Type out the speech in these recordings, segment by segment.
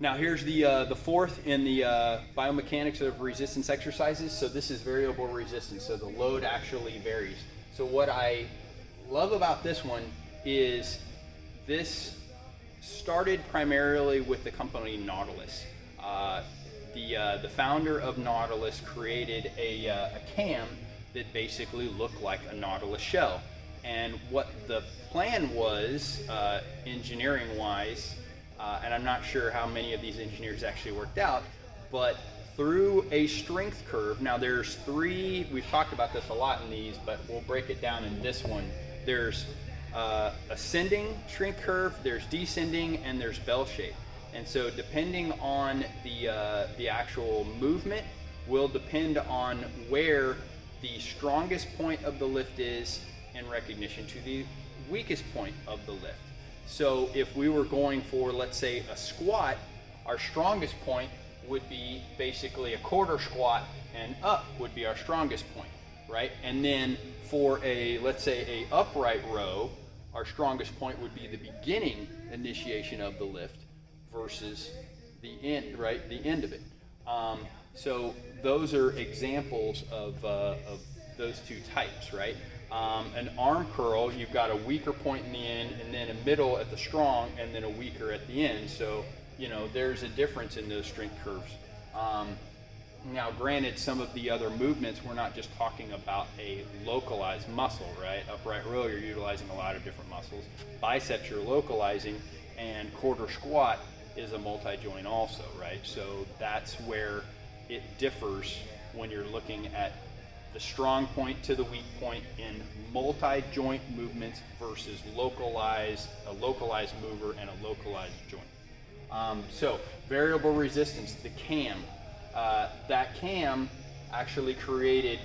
Now here's the fourth in the biomechanics of resistance exercises. So this is variable resistance. So the load actually varies. So what I love about this one is this started primarily with the company Nautilus. The founder of Nautilus created a cam that basically looked like a Nautilus shell. And what the plan was, engineering wise, and I'm not sure how many of these engineers actually worked out, but through a strength curve, now there's three, we've talked about this a lot in these, but we'll break it down in this one. There's ascending strength curve, there's descending, and there's bell shape. And so depending on the actual movement will depend on where the strongest point of the lift is in recognition to the weakest point of the lift. So if we were going for, let's say, a squat, our strongest point would be basically a quarter squat, and up would be our strongest point, right? And then for a, let's say, a upright row, our strongest point would be the beginning initiation of the lift versus the end, right? The end of it. So those are examples of those two types, right? An arm curl, you've got a weaker point in the end, and then a middle at the strong, and then a weaker at the end. So, you know, there's a difference in those strength curves. Now, granted, some of the other movements, we're not just talking about a localized muscle, right? Upright row, you're utilizing a lot of different muscles. Biceps, you're localizing, and quarter squat is a multi-joint also, right? So that's where it differs when you're looking at the strong point to the weak point in multi-joint movements versus a localized mover and a localized joint. So variable resistance, the cam, that cam actually created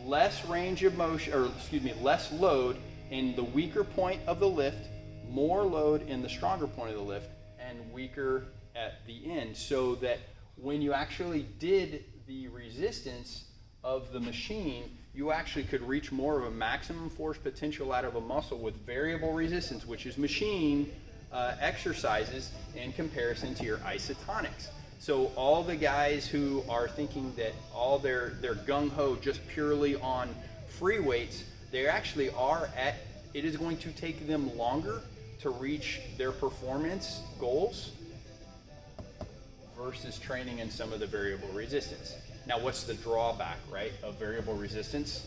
less range of motion, or excuse me, less load in the weaker point of the lift, more load in the stronger point of the lift, and weaker at the end, so that when you actually did the resistance of the machine, you actually could reach more of a maximum force potential out of a muscle with variable resistance, which is machine exercises in comparison to your isotonics. So all the guys who are thinking that all they're gung-ho just purely on free weights, they actually are at, it is going to take them longer to reach their performance goals versus training in some of the variable resistance. Now, what's the drawback, right, of variable resistance?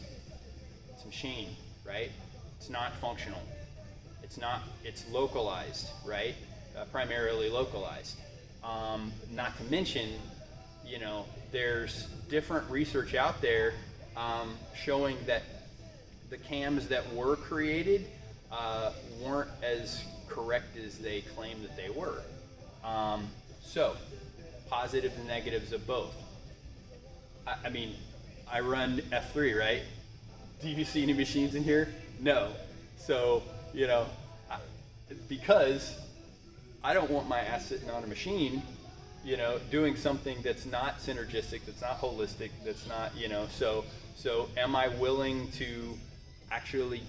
It's machine, right? It's not functional. It's localized, right? Primarily localized. Not to mention, you know, there's different research out there showing that the cams that were created weren't as correct as they claimed that they were. So, positives and negatives of both. I mean, I run F3, right? Do you see any machines in here? No. So, you know, because I don't want my ass sitting on a machine, you know, doing something that's not synergistic, that's not holistic, that's not, you know, so am I willing to actually,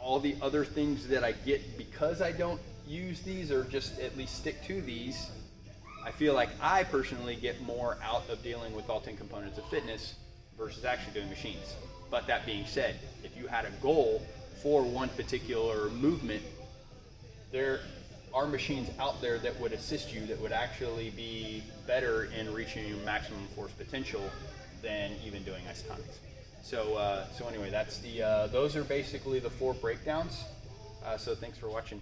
all the other things that I get because I don't use these, or just at least stick to these? I feel like I personally get more out of dealing with all 10 components of fitness versus actually doing machines. But that being said, if you had a goal for one particular movement, there are machines out there that would assist you, that would actually be better in reaching your maximum force potential than even doing isotonics. So anyway, that's those are basically the 4 breakdowns. So thanks for watching.